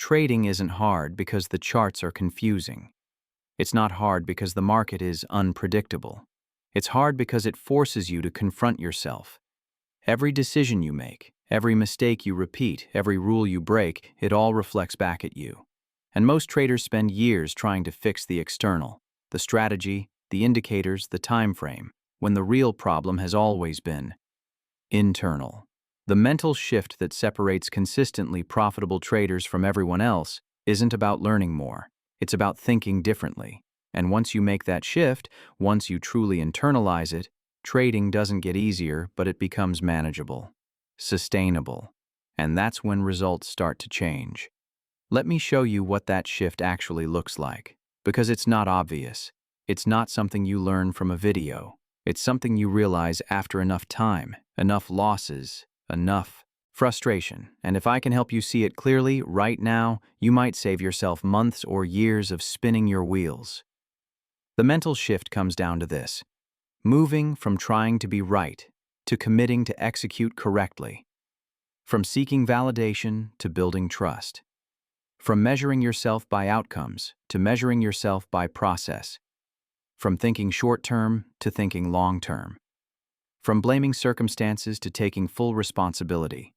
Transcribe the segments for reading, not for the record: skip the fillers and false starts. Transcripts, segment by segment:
Trading isn't hard because the charts are confusing. It's not hard because the market is unpredictable. It's hard because it forces you to confront yourself. Every decision you make, every mistake you repeat, every rule you break, it all reflects back at you. And most traders spend years trying to fix the external, the strategy, the indicators, the time frame, when the real problem has always been internal. The mental shift that separates consistently profitable traders from everyone else isn't about learning more. It's about thinking differently. And once you make that shift, once you truly internalize it, trading doesn't get easier, but it becomes manageable, sustainable. And that's when results start to change. Let me show you what that shift actually looks like. Because it's not obvious. It's not something you learn from a video. It's something you realize after enough time, enough losses, enough frustration. And if I can help you see it clearly right now, you might save yourself months or years of spinning your wheels. The mental shift comes down to this: moving from trying to be right to committing to execute correctly, from seeking validation to building trust, from measuring yourself by outcomes to measuring yourself by process, from thinking short-term to thinking long-term, from blaming circumstances to taking full responsibility.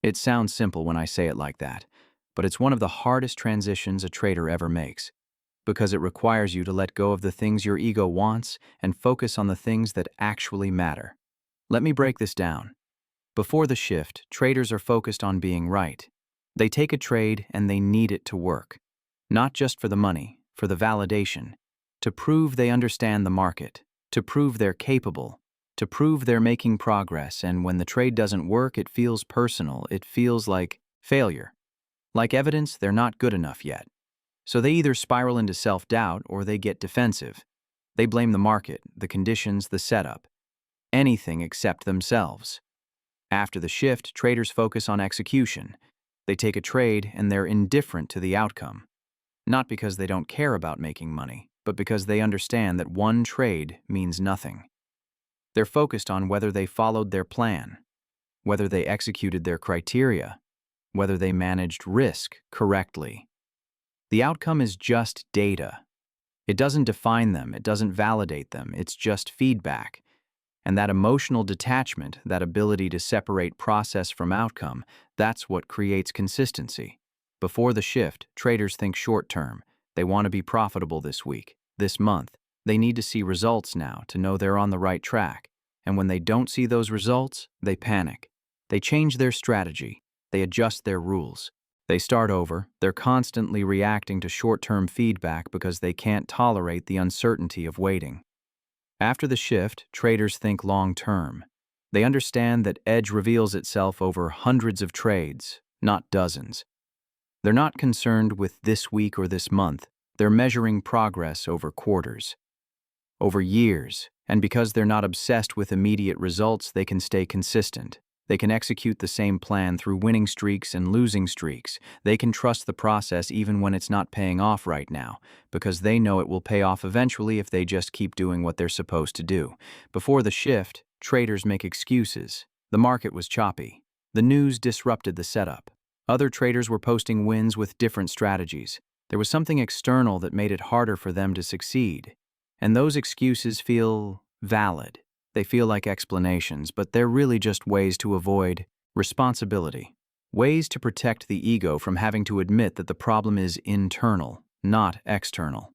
It sounds simple when I say it like that, but it's one of the hardest transitions a trader ever makes, because it requires you to let go of the things your ego wants and focus on the things that actually matter. Let me break this down. Before the shift, traders are focused on being right. They take a trade and they need it to work, not just for the money, for the validation, to prove they understand the market, to prove they're capable, to prove they're making progress. And when the trade doesn't work, it feels personal. It feels like failure, like evidence they're not good enough yet. So they either spiral into self-doubt or they get defensive. They blame the market, the conditions, the setup, anything except themselves. After the shift, traders focus on execution. They take a trade and they're indifferent to the outcome, not because they don't care about making money, but because they understand that one trade means nothing. They're focused on whether they followed their plan, whether they executed their criteria, whether they managed risk correctly. The outcome is just data. It doesn't define them, it doesn't validate them, it's just feedback. And that emotional detachment, that ability to separate process from outcome, that's what creates consistency. Before the shift, traders think short-term. They want to be profitable this week, this month. They need to see results now to know they're on the right track. And when they don't see those results, they panic. They change their strategy. They adjust their rules. They start over. They're constantly reacting to short-term feedback because they can't tolerate the uncertainty of waiting. After the shift, traders think long-term. They understand that edge reveals itself over hundreds of trades, not dozens. They're not concerned with this week or this month. They're measuring progress over quarters, over years, and because they're not obsessed with immediate results, they can stay consistent. They can execute the same plan through winning streaks and losing streaks. They can trust the process even when it's not paying off right now, because they know it will pay off eventually if they just keep doing what they're supposed to do. Before the shift, traders make excuses. The market was choppy. The news disrupted the setup. Other traders were posting wins with different strategies. There was something external that made it harder for them to succeed. And those excuses feel valid. They feel like explanations, but they're really just ways to avoid responsibility. Ways to protect the ego from having to admit that the problem is internal, not external.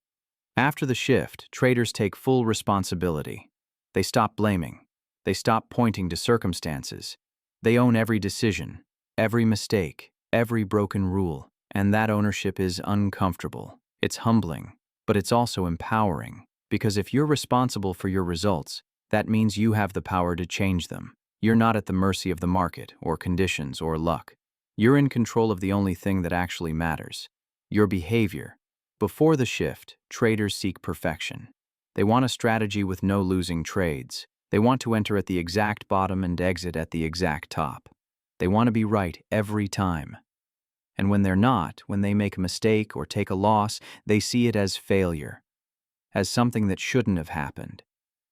After the shift, traders take full responsibility. They stop blaming. They stop pointing to circumstances. They own every decision, every mistake, every broken rule. And that ownership is uncomfortable. It's humbling, but it's also empowering. Because if you're responsible for your results, that means you have the power to change them. You're not at the mercy of the market, or conditions, or luck. You're in control of the only thing that actually matters: your behavior. Before the shift, traders seek perfection. They want a strategy with no losing trades. They want to enter at the exact bottom and exit at the exact top. They want to be right every time. And when they're not, when they make a mistake or take a loss, they see it as failure, as something that shouldn't have happened.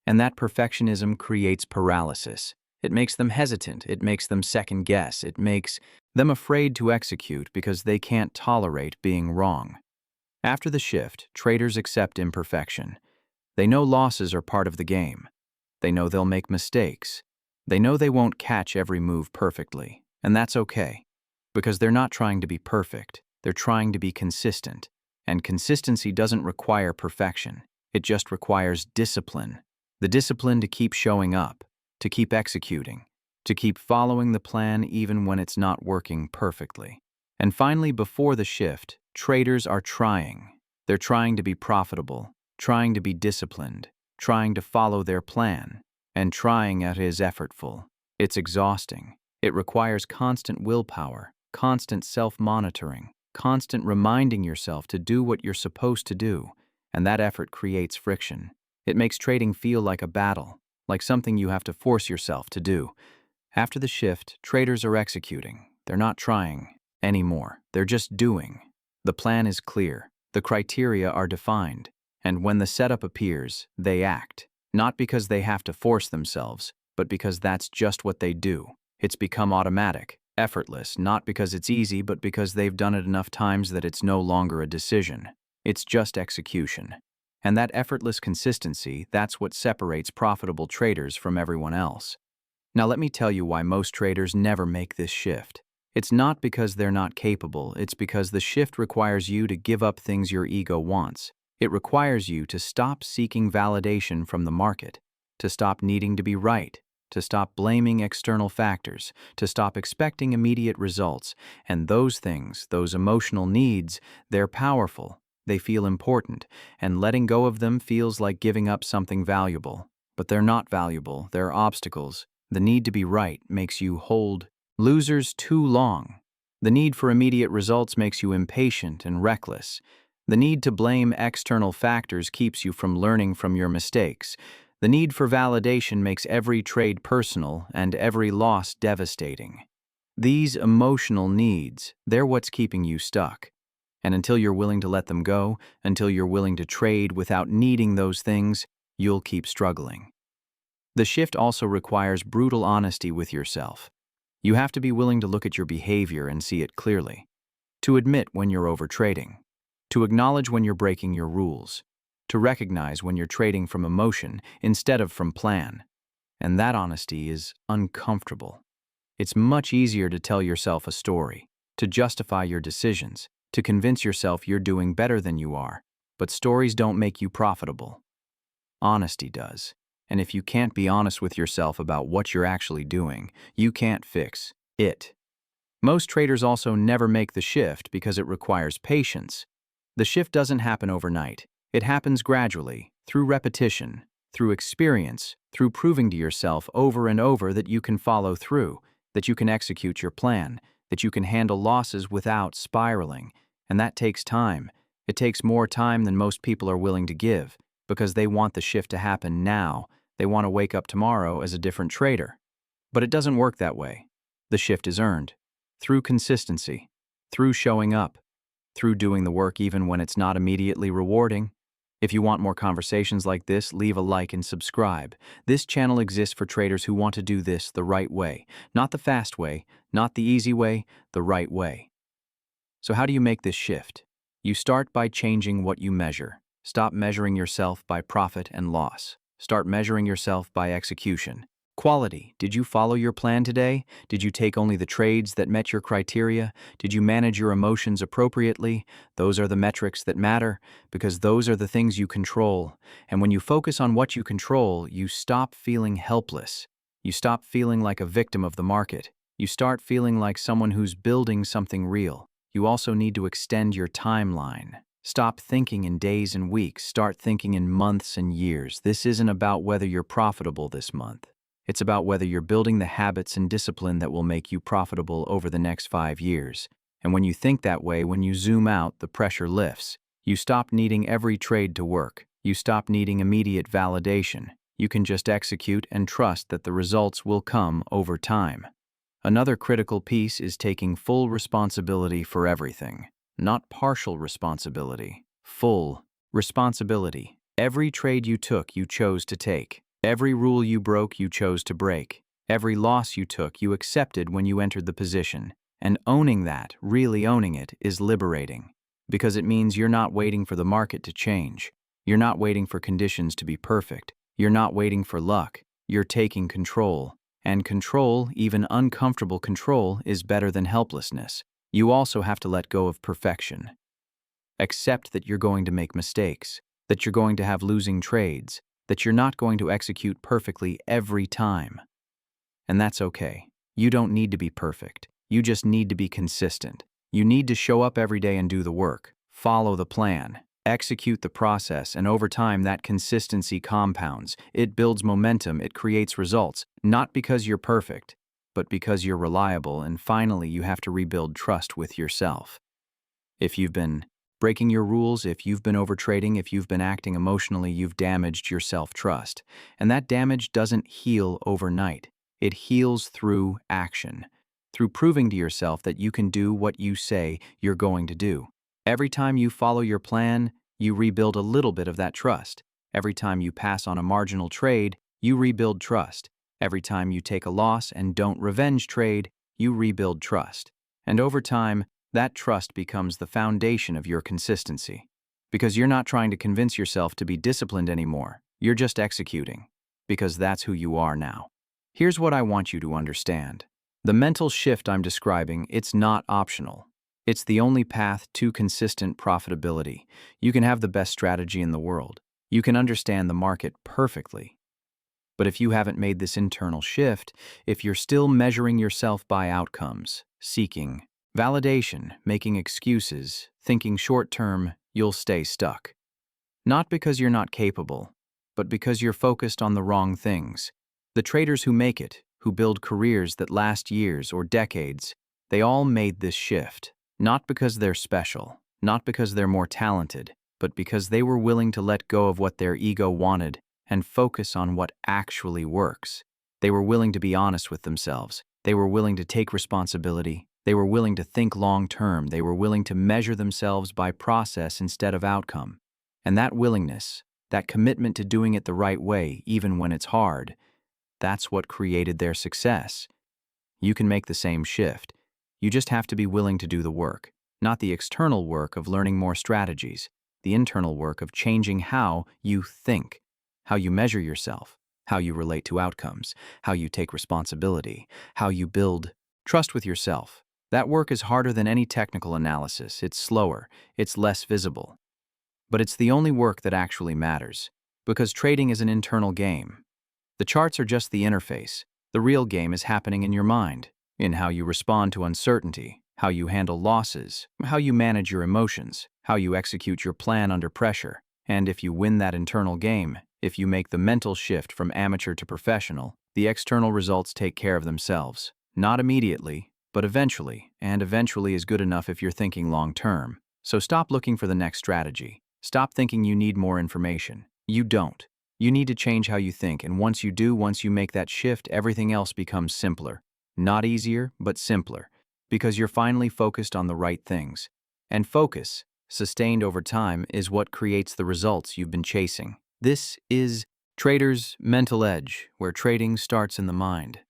And that perfectionism creates paralysis. It makes them hesitant. It makes them second guess. It makes them afraid to execute because they can't tolerate being wrong. After the shift, traders accept imperfection. They know losses are part of the game. They know they'll make mistakes. They know they won't catch every move perfectly, and that's okay, because they're not trying to be perfect. They're trying to be consistent, and consistency doesn't require perfection. It just requires discipline. The discipline to keep showing up, to keep executing, to keep following the plan even when it's not working perfectly. And finally, before the shift, traders are trying. They're trying to be profitable, trying to be disciplined, trying to follow their plan, and trying it is effortful. It's exhausting. It requires constant willpower, constant self-monitoring, constant reminding yourself to do what you're supposed to do, and that effort creates friction. It makes trading feel like a battle, like something you have to force yourself to do. After the shift, traders are executing. They're not trying anymore. They're just doing. The plan is clear. The criteria are defined. And when the setup appears, they act. Not because they have to force themselves, but because that's just what they do. It's become automatic, effortless, not because it's easy, but because they've done it enough times that it's no longer a decision. It's just execution. And that effortless consistency, that's what separates profitable traders from everyone else. Now let me tell you why most traders never make this shift. It's not because they're not capable, it's because the shift requires you to give up things your ego wants. It requires you to stop seeking validation from the market, to stop needing to be right, to stop blaming external factors, to stop expecting immediate results. And those things, those emotional needs, they're powerful, they feel important, and letting go of them feels like giving up something valuable. But they're not valuable, they're obstacles. The need to be right makes you hold losers too long. The need for immediate results makes you impatient and reckless. The need to blame external factors keeps you from learning from your mistakes. The need for validation makes every trade personal and every loss devastating. These emotional needs, they're what's keeping you stuck. And until you're willing to let them go, until you're willing to trade without needing those things, you'll keep struggling. The shift also requires brutal honesty with yourself. You have to be willing to look at your behavior and see it clearly, to admit when you're overtrading, to acknowledge when you're breaking your rules, to recognize when you're trading from emotion instead of from plan. And that honesty is uncomfortable. It's much easier to tell yourself a story, to justify your decisions, to convince yourself you're doing better than you are, but stories don't make you profitable. Honesty does. And if you can't be honest with yourself about what you're actually doing, you can't fix it. Most traders also never make the shift because it requires patience. The shift doesn't happen overnight. It happens gradually, through repetition, through experience, through proving to yourself over and over that you can follow through, that you can execute your plan, that you can handle losses without spiraling. And that takes time. It takes more time than most people are willing to give, because they want the shift to happen now. They want to wake up tomorrow as a different trader. But it doesn't work that way. The shift is earned through consistency, through showing up, through doing the work even when it's not immediately rewarding. If you want more conversations like this, leave a like and subscribe. This channel exists for traders who want to do this the right way, not the fast way, not the easy way, the right way. So how do you make this shift? You start by changing what you measure. Stop measuring yourself by profit and loss. Start measuring yourself by execution. Quality. Did you follow your plan today? Did you take only the trades that met your criteria? Did you manage your emotions appropriately? Those are the metrics that matter, because those are the things you control. And when you focus on what you control, you stop feeling helpless. You stop feeling like a victim of the market. You start feeling like someone who's building something real. You also need to extend your timeline. Stop thinking in days and weeks. Start thinking in months and years. This isn't about whether you're profitable this month. It's about whether you're building the habits and discipline that will make you profitable over the next 5 years. And when you think that way, when you zoom out, the pressure lifts. You stop needing every trade to work. You stop needing immediate validation. You can just execute and trust that the results will come over time. Another critical piece is taking full responsibility for everything. Not partial responsibility, full responsibility. Every trade you took, you chose to take. Every rule you broke, you chose to break. Every loss you took, you accepted when you entered the position. And owning that, really owning it, is liberating. Because it means you're not waiting for the market to change. You're not waiting for conditions to be perfect. You're not waiting for luck. You're taking control. And control, even uncomfortable control, is better than helplessness. You also have to let go of perfection. Accept that you're going to make mistakes, that you're going to have losing trades, that you're not going to execute perfectly every time. And that's okay. You don't need to be perfect. You just need to be consistent. You need to show up every day and do the work, follow the plan, execute the process, and over time that consistency compounds. It builds momentum, it creates results, not because you're perfect, but because you're reliable, and finally you have to rebuild trust with yourself. If you've been breaking your rules, if you've been overtrading, if you've been acting emotionally, you've damaged your self-trust. And that damage doesn't heal overnight. It heals through action, through proving to yourself that you can do what you say you're going to do. Every time you follow your plan, you rebuild a little bit of that trust. Every time you pass on a marginal trade, you rebuild trust. Every time you take a loss and don't revenge trade, you rebuild trust. And over time, that trust becomes the foundation of your consistency. Because you're not trying to convince yourself to be disciplined anymore. You're just executing. Because that's who you are now. Here's what I want you to understand. The mental shift I'm describing, it's not optional. It's the only path to consistent profitability. You can have the best strategy in the world. You can understand the market perfectly. But if you haven't made this internal shift, if you're still measuring yourself by outcomes, seeking validation, making excuses, thinking short-term, you'll stay stuck. Not because you're not capable, but because you're focused on the wrong things. The traders who make it, who build careers that last years or decades, they all made this shift. Not because they're special, not because they're more talented, but because they were willing to let go of what their ego wanted and focus on what actually works. They were willing to be honest with themselves. They were willing to take responsibility. They were willing to think long-term. They were willing to measure themselves by process instead of outcome. And that willingness, that commitment to doing it the right way, even when it's hard, that's what created their success. You can make the same shift. You just have to be willing to do the work, not the external work of learning more strategies, the internal work of changing how you think, how you measure yourself, how you relate to outcomes, how you take responsibility, how you build trust with yourself. That work is harder than any technical analysis. It's slower, it's less visible. But it's the only work that actually matters, because trading is an internal game. The charts are just the interface. The real game is happening in your mind, in how you respond to uncertainty, how you handle losses, how you manage your emotions, how you execute your plan under pressure. And if you win that internal game, if you make the mental shift from amateur to professional, the external results take care of themselves. Not immediately, but eventually, and eventually is good enough if you're thinking long-term. So stop looking for the next strategy. Stop thinking you need more information. You don't. You need to change how you think, and once you do, once you make that shift, everything else becomes simpler. Not easier, but simpler, because you're finally focused on the right things. And focus, sustained over time, is what creates the results you've been chasing. This is Trader's Mental Edge, where trading starts in the mind.